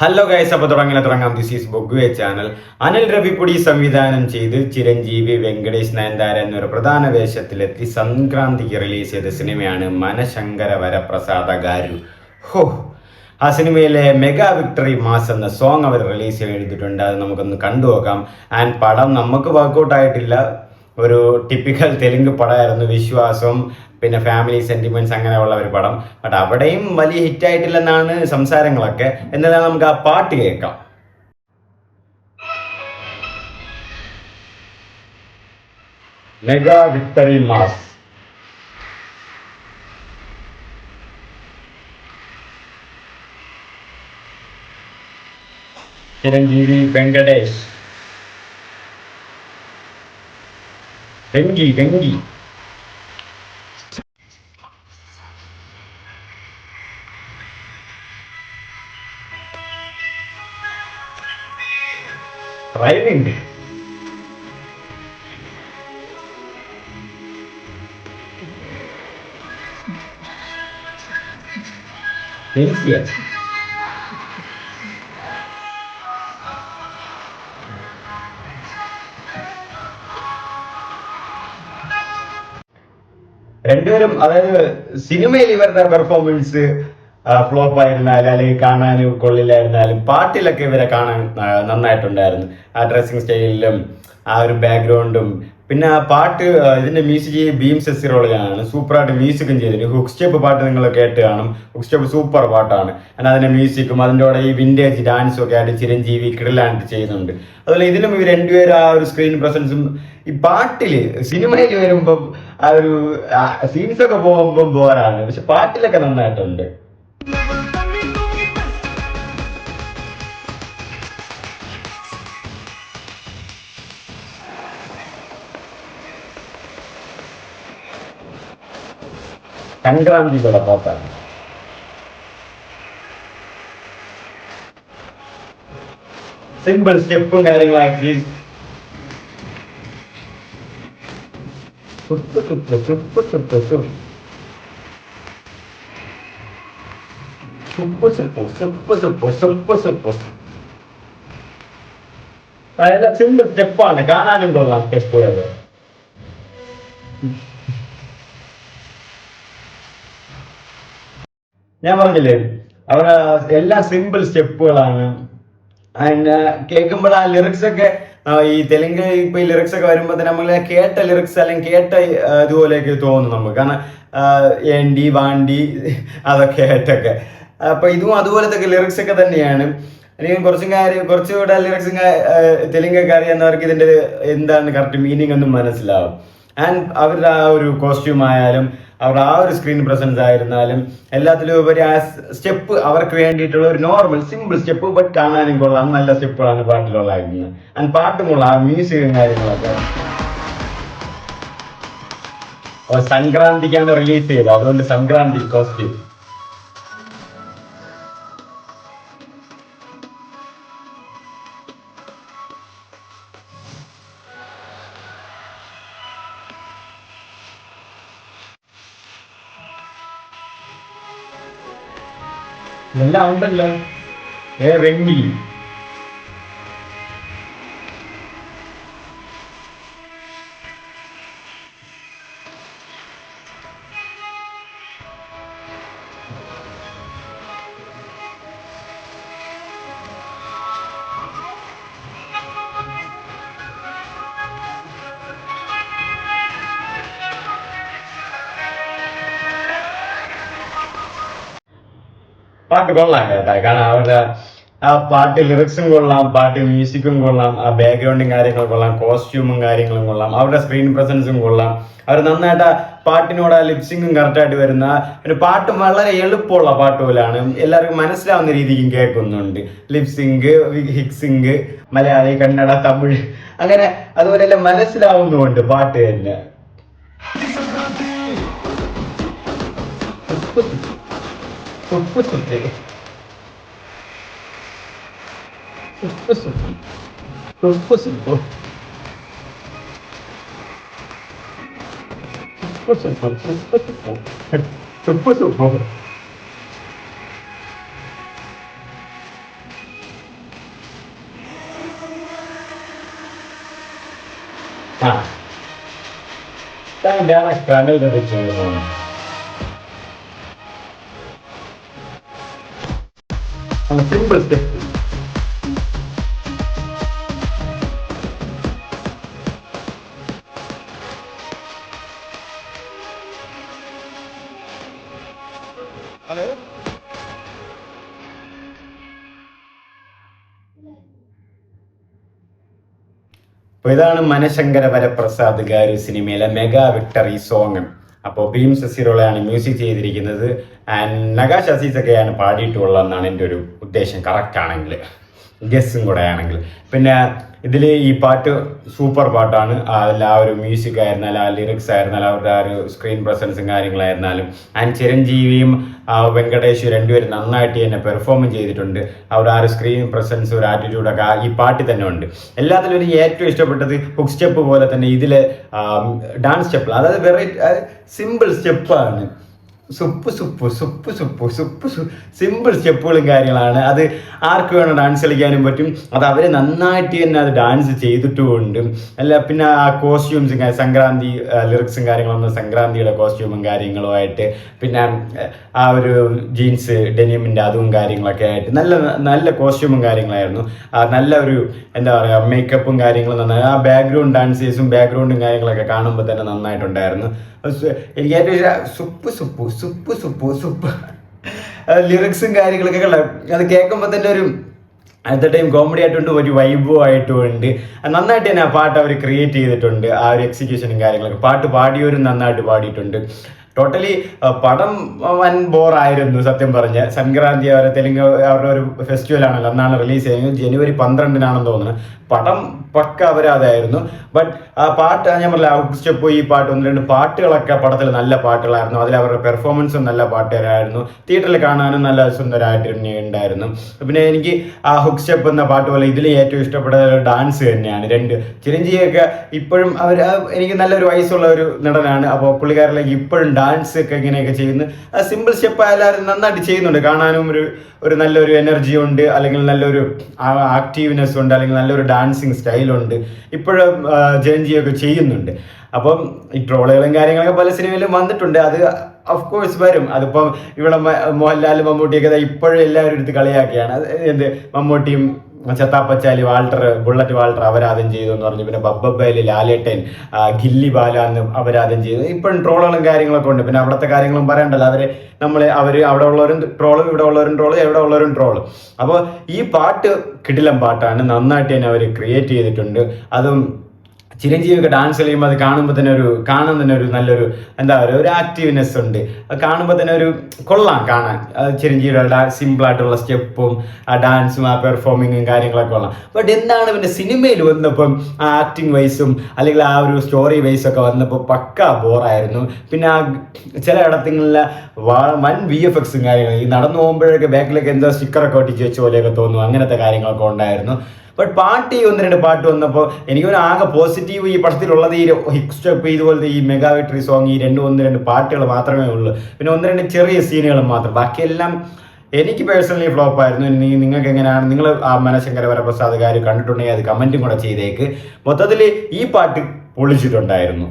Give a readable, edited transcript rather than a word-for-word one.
Hello guys, അപ്പോൾ തുടങ്ങാം. This is ബൊഗ്വേ ചാനൽ. അനിൽ രവിപുടി സംവിധാനം ചെയ്ത് ചിരഞ്ജീവി, വെങ്കടേഷ്, നയൻതാര എന്നൊരു പ്രധാന വേഷത്തിലെത്തി സംക്രാന്തിക്ക് റിലീസ് ചെയ്ത സിനിമയാണ് മനശങ്കര വരപ്രസാദ ഗാരു. ഹോ, ആ സിനിമയിലെ മെഗാ വിക്ടറി മാസ് എന്ന സോങ് അവർ റിലീസ് ചെയ്തിട്ടുണ്ട്. അത് നമുക്കൊന്ന് കണ്ടുനോക്കാം. ആൻഡ് പടം നമുക്ക് വർക്കൗട്ട് ആയിട്ടില്ല. ഒരു ടിപ്പിക്കൽ തെലുങ്ക് പടമായിരുന്നു. വിശ്വാസം, പിന്നെ ഫാമിലി സെന്റിമെന്റ്സ്, അങ്ങനെയുള്ള ഒരു പടം. ബട്ട് അവിടെയും വലിയ ഹിറ്റ് ആയിട്ടില്ലെന്നാണ് സംസാരങ്ങളൊക്കെ. എന്നാലും നമുക്ക് ആ പാട്ട് കേൾക്കാം. Mega victory mass. Chiranjeevi, Venkatesh, Venky Venky driving. രണ്ടുപേരും, അതായത് സിനിമയിൽ ഇവരുടെ പെർഫോമൻസ് ഫ്ലോപ്പ് ആയിരുന്നാലും അല്ലെങ്കിൽ കാണാൻ കൊള്ളില്ലായിരുന്നാലും പാട്ടിലൊക്കെ ഇവരെ കാണാൻ നന്നായിട്ടുണ്ടായിരുന്നു. ആ ഡ്രസ്സിങ് സ്റ്റൈലിലും ആ ഒരു ബാക്ക്ഗ്രൗണ്ടും പിന്നെ ആ പാട്ട്, ഇതിന്റെ മ്യൂസിക് ബീം സെസിറോളാണ്. സൂപ്പറായിട്ട് മ്യൂസിക്കും ചെയ്തിട്ട് ഹുക്ക് സ്റ്റെപ്പ് പാട്ട് നിങ്ങൾ കേട്ട് കാണും. ഹുക്ക് സ്റ്റെപ്പ് സൂപ്പർ പാട്ടാണ്. എന്നാൽ അതിന്റെ മ്യൂസിക്കും അതിൻ്റെ കൂടെ ഈ വിന്റേജ് ഡാൻസും ഒക്കെ ആയിട്ട് ചിരഞ്ജീവി കിടലായിട്ട് ചെയ്യുന്നുണ്ട്. അതുപോലെ ഇതിലും ഇവർ രണ്ടുപേരും ആ ഒരു സ്ക്രീൻ പ്രസൻസും ഈ പാട്ടില് സിനിമയിൽ വരുമ്പം ആ ഒരു സീൻസ് ഒക്കെ പോകുമ്പോൾ ബോറാണ്. പക്ഷെ പാട്ടിലൊക്കെ നന്നായിട്ടുണ്ട്. സംക്രാന്തി കൂടെ പാട്ടാണ്. സിമ്പിൾ സ്റ്റെപ്പും കാര്യങ്ങളാക്കി സിമ്പിൾ സ്റ്റെപ്പാണ്, കാണാനും കൊള്ളാം സ്റ്റെപ്പുകൾ. ഞാൻ പറഞ്ഞില്ലേ, അവിടെ എല്ലാം സിമ്പിൾ സ്റ്റെപ്പുകളാണ്. അതിന് കേൾക്കുമ്പോൾ ആ ലിറിക്സ് ഒക്കെ ഈ തെലുങ്ക് ഇപ്പൊ ഈ ലിറിക്സ് ഒക്കെ വരുമ്പോൾ തന്നെ നമ്മൾ കേട്ട ലിറിക്സ് അല്ലെങ്കിൽ കേട്ട ഇതുപോലെയൊക്കെ തോന്നും നമുക്ക്. കാരണം ഏണ്ടി വാണ്ടി അതൊക്കെ ആയിട്ടൊക്കെ. അപ്പൊ ഇതും അതുപോലത്തെ ലിറിക്സ് ഒക്കെ തന്നെയാണ്. അല്ലെങ്കിൽ കുറച്ചുകൂടെ ലിറിക്സ് തെലുങ്കൊക്കെ അറിയാവുന്നവർക്ക് ഇതിന്റെ എന്താണ് കറക്റ്റ് മീനിങ് ഒന്നും മനസ്സിലാവും. ആൻഡ് അവരുടെ ആ ഒരു കോസ്റ്റ്യൂം ആയാലും അവരുടെ ആ ഒരു സ്ക്രീൻ പ്രസൻസ് ആയിരുന്നാലും എല്ലാത്തിലും ഉപരി ആ സ്റ്റെപ്പ് അവർക്ക് വേണ്ടിയിട്ടുള്ള ഒരു നോർമൽ സിമ്പിൾ സ്റ്റെപ്പ്, ബട്ട് കാണാനും കൊള്ളാം. നല്ല സ്റ്റെപ്പുകളാണ് പാട്ടിലുള്ളതായിരുന്നത്. ആൻഡ് പാട്ടും കൊള്ളാം, ആ മ്യൂസിക്കും കാര്യങ്ങളൊക്കെ. സംക്രാന്തിക്കാണ് റിലീസ് ചെയ്തത്, അതുകൊണ്ട് സംക്രാന്തി കോസ്റ്റ്യൂം എല്ലാം ഉണ്ടല്ലോ. വെങ്കി പാട്ട് കൊള്ളാം കേട്ടാ. കാരണം അവരുടെ ആ പാട്ട് ലിറിക്സും കൊള്ളാം, പാട്ട് മ്യൂസിക്കും കൊള്ളാം, ആ ബാക്ക്ഗ്രൗണ്ടും കാര്യങ്ങളും കൊള്ളാം, കോസ്റ്റ്യൂമും കാര്യങ്ങളും കൊള്ളാം, അവരുടെ സ്ക്രീൻ പ്രസൻസും കൊള്ളാം. അവർ നന്നായിട്ട് ആ പാട്ടിനോട് ആ ലിപ്സിങ്ങും കറക്റ്റായിട്ട് വരുന്ന ഒരു പാട്ട്. വളരെ എളുപ്പമുള്ള പാട്ട് പോലാണ്, എല്ലാവർക്കും മനസ്സിലാവുന്ന രീതിക്കും കേൾക്കുന്നുണ്ട്. ലിപ്സിങ്ക്, ഹിക്സിങ്, മലയാളി, കന്നഡ, തമിഴ്, അങ്ങനെ അതുപോലെ എല്ലാം മനസ്സിലാവുന്നുണ്ട് പാട്ട് തന്നെ. ആ കനൽ തെറിച്ചു. Simple step. ഹലോ അപ്പൊ ഇതാണ് മനശങ്കര വരപ്രസാദ് ഗാരു സിനിമയിലെ മെഗാ വിക്ടറി സോങ്. അപ്പോൾ ഭീം സസിറോളയാണ് മ്യൂസിക് ചെയ്തിരിക്കുന്നത്. ആൻഡ് നഗാഷ് അസീസൊക്കെയാണ് പാടിയിട്ടുള്ളതെന്നാണ് എൻ്റെ ഒരു ഉദ്ദേശം, കറക്റ്റ് ആണെങ്കിൽ, ഗസ്സും കൂടെ ആണെങ്കിൽ. പിന്നെ ഇതിൽ ഈ പാട്ട് സൂപ്പർ പാട്ടാണ്. അതിൽ ആ ഒരു മ്യൂസിക് ആയിരുന്നാലും ആ ലിറിക്സ് ആയിരുന്നാലും അവരുടെ ആ ഒരു സ്ക്രീൻ പ്രസൻസും കാര്യങ്ങളായിരുന്നാലും. ആൻഡ് ചിരഞ്ജീവിയും വെങ്കടേഷ് രണ്ടുപേരും നന്നായിട്ട് തന്നെ പെർഫോം ചെയ്തിട്ടുണ്ട്. അവരുടെ ആ ഒരു സ്ക്രീൻ പ്രസൻസ്, ഒരു ആറ്റിറ്റ്യൂഡൊക്കെ ഈ പാട്ടിൽ തന്നെ ഉണ്ട്. എല്ലാത്തിലും എനിക്ക് ഏറ്റവും ഇഷ്ടപ്പെട്ടത് ഹുക്ക് സ്റ്റെപ്പ് പോലെ തന്നെ ഇതിലെ ഡാൻസ് സ്റ്റെപ്പ്, അതായത് വെറൈറ്റി സിമ്പിൾ സ്റ്റെപ്പാണ്. സുപ്പ് സുപ്പ് സുപ്പ് സുപ്പ് സുപ്പ് സിമ്പിൾ സ്റ്റെപ്പുകളും കാര്യങ്ങളാണ്. അത് ആർക്ക് വേണം ഡാൻസ് കളിക്കാനും പറ്റും. അത് അവർ നന്നായിട്ട് തന്നെ അത് ഡാൻസ് ചെയ്തിട്ടുമുണ്ട്. അല്ല പിന്നെ ആ കോസ്റ്റ്യൂംസും സംക്രാന്തി ലിറിക്സും കാര്യങ്ങളൊന്നും, സംക്രാന്തിയുടെ കോസ്റ്റ്യൂമും കാര്യങ്ങളുമായിട്ട്, പിന്നെ ആ ഒരു ജീൻസ് ഡെനിമിൻ്റെ അതും കാര്യങ്ങളൊക്കെ ആയിട്ട് നല്ല നല്ല കോസ്റ്റ്യൂമും കാര്യങ്ങളായിരുന്നു. നല്ല ഒരു എന്താ പറയുക മേക്കപ്പും കാര്യങ്ങളും നന്നായി. ആ ബാക്ക്ഗ്രൗണ്ട് ഡാൻസേഴ്സും ബാക്ക്ഗ്രൗണ്ടും കാര്യങ്ങളൊക്കെ കാണുമ്പോൾ തന്നെ നന്നായിട്ടുണ്ടായിരുന്നു. എനിക്ക് ഏറ്റവും ഇഷ്ടം സുപ്പ് സുപ്പ് സുപ്പ് സുപ്പ് സുപ്പ് ലിറിക്സും കാര്യങ്ങളൊക്കെ അത് കേൾക്കുമ്പോൾ തന്നെ ഒരു അറ്റ് ടൈം കോമഡി ആയിട്ടുണ്ട്, ഒരു വൈബും ആയിട്ടുണ്ട്. നന്നായിട്ട് തന്നെ ആ പാട്ട് അവർ ക്രിയേറ്റ് ചെയ്തിട്ടുണ്ട്. ആ ഒരു എക്സിക്യൂഷനും കാര്യങ്ങളൊക്കെ പാട്ട് പാടിയവരും നന്നായിട്ട് പാടിയിട്ടുണ്ട്. ടോട്ടലി പടം വൻ ബോറായിരുന്നു സത്യം പറഞ്ഞ്. സംക്രാന്തി അവരെ തെലുങ്ക് അവരുടെ ഒരു ഫെസ്റ്റിവൽ ആണല്ലോ, അന്നാണ് റിലീസ് ചെയ്യുന്നത്. ജനുവരി 12-നാണെന്ന് തോന്നുന്നു. പടം പക്ക അവരാതായിരുന്നു. ബട്ട് ആ പാട്ട് ഞാൻ പറഞ്ഞില്ല, ഹുക്ക് സ്റ്റെപ്പ്, ഈ പാട്ട്, 1-2 പാട്ടുകളൊക്കെ പടത്തിൽ നല്ല പാട്ടുകളായിരുന്നു. അതിൽ അവരുടെ പെർഫോമൻസും നല്ല പാട്ടുകാരായിരുന്നു. തിയേറ്ററിൽ കാണാനും നല്ല സുന്ദരമായിട്ട് തന്നെ ഉണ്ടായിരുന്നു. പിന്നെ എനിക്ക് ആ ഹുക്ക് സ്റ്റെപ്പ് എന്ന പാട്ട് പോലെ ഇതിൽ ഏറ്റവും ഇഷ്ടപ്പെട്ട ഡാൻസ് തന്നെയാണ്. ചിരഞ്ജീവിയൊക്കെ ഇപ്പോഴും എനിക്ക് നല്ലൊരു വയസ്സുള്ള ഒരു നടനാണ്. അപ്പോൾ പുള്ളിക്കാരിലേക്ക് ഇപ്പോഴും ഡാൻസ് ഒക്കെ ഇങ്ങനെയൊക്കെ ചെയ്യുന്നു. സിമ്പിൾ സ്റ്റെപ്പ് എല്ലാവരും നന്നായിട്ട് ചെയ്യുന്നുണ്ട്. കാണാനും ഒരു നല്ലൊരു എനർജി ഉണ്ട്, അല്ലെങ്കിൽ നല്ലൊരു ആക്റ്റീവ്നെസ് ഉണ്ട്, അല്ലെങ്കിൽ നല്ലൊരു ഡാൻസിങ് സ്റ്റൈലുണ്ട്. ഇപ്പോഴും ചിരഞ്ജീവിയൊക്കെ ചെയ്യുന്നുണ്ട്. അപ്പം ഈ ട്രോളുകളും കാര്യങ്ങളൊക്കെ പല സിനിമയിലും വന്നിട്ടുണ്ട്. അത് ഓഫ് കോഴ്സ് വരും. അതിപ്പം ഇവിടെ മോഹൻലാലും മമ്മൂട്ടിയൊക്കെ ഇപ്പോഴും എല്ലാവരും എടുത്ത് കളിയാക്കിയാണ്. എന്ത് മമ്മൂട്ടിയും ചത്താപ്പച്ചാലി ബുള്ളറ്റ് വാൾട്ടർ അപരാധം ചെയ്തു എന്ന് പറഞ്ഞു. പിന്നെ ബബ്ബയിൽ ലാലേട്ടൻ ഗില്ലി ബാല എന്ന് അപരാധം ചെയ്തു. ഇപ്പോഴും ട്രോളുകളും കാര്യങ്ങളൊക്കെ ഉണ്ട്. പിന്നെ അവിടുത്തെ കാര്യങ്ങളും പറയണ്ടല്ലോ. അവർ അവിടെ ഉള്ളവരും ട്രോളും, ഇവിടെ ഉള്ളവരും ട്രോളും, എവിടെ ഉള്ളവരും ട്രോളും. അപ്പോൾ ഈ പാട്ട് കിടിലം പാട്ടാണ്. നന്നായിട്ട് തന്നെ അവർ ക്രിയേറ്റ് ചെയ്തിട്ടുണ്ട്. അതും ചിരഞ്ജീവിയൊക്കെ ഡാൻസ് കളിയുമ്പോൾ അത് കാണുമ്പോൾ തന്നെ കാണാൻ തന്നെ ഒരു നല്ലൊരു എന്താ പറയുക, ഒരു ആക്റ്റീവ്നെസ് ഉണ്ട്. അത് കാണുമ്പോൾ തന്നെ ഒരു കൊള്ളാം കാണാൻ. ചിരഞ്ജീവിയുടെ സിമ്പിളായിട്ടുള്ള സ്റ്റെപ്പും ആ ഡാൻസും ആ പെർഫോമിങ്ങും കാര്യങ്ങളൊക്കെ കൊള്ളാം. ബട്ട് എന്താണ് പിന്നെ സിനിമയിൽ വന്നപ്പം ആ ആക്ടിങ് വൈസും അല്ലെങ്കിൽ ആ ഒരു സ്റ്റോറി വൈസൊക്കെ വന്നപ്പോൾ പക്കാ ബോറായിരുന്നു. പിന്നെ ആ ചില ഇടങ്ങളിലെ വൻ VFX കാര്യങ്ങൾ, ഈ നടന്നു പോകുമ്പോഴൊക്കെ ബാക്കിലേക്ക് എന്തോ സ്റ്റിക്കറൊക്കെ ഒട്ടിച്ച് വെച്ച പോലെയൊക്കെ തോന്നുന്നു. അങ്ങനത്തെ കാര്യങ്ങളൊക്കെ ഉണ്ടായിരുന്നു. ബട്ട് പാട്ട് 1-2 പാട്ട് വന്നപ്പോൾ എനിക്കൊരു ആകെ പോസിറ്റീവ് ഈ പടത്തിലുള്ളത് ഈ ഹിക് സ്റ്റെപ്പ്, ഇതുപോലത്തെ ഈ മെഗാ വിക്ടറി സോങ്, ഈ 1-2 പാട്ടുകൾ മാത്രമേ ഉള്ളൂ. പിന്നെ 1-2 ചെറിയ സീനുകളും മാത്രം. ബാക്കിയെല്ലാം എനിക്ക് പേഴ്സണലി ഫ്ലോപ്പ് ആയിരുന്നു. നിങ്ങൾക്ക് എങ്ങനെയാണ്? നിങ്ങൾ ആ മനശങ്കര വരപ്രസാദ് ഗാരു കണ്ടിട്ടുണ്ടെങ്കിൽ അത് കമൻറ്റും കൂടെ ചെയ്തേക്ക്. മൊത്തത്തിൽ ഈ പാട്ട് പൊളിച്ചിട്ടുണ്ടായിരുന്നു.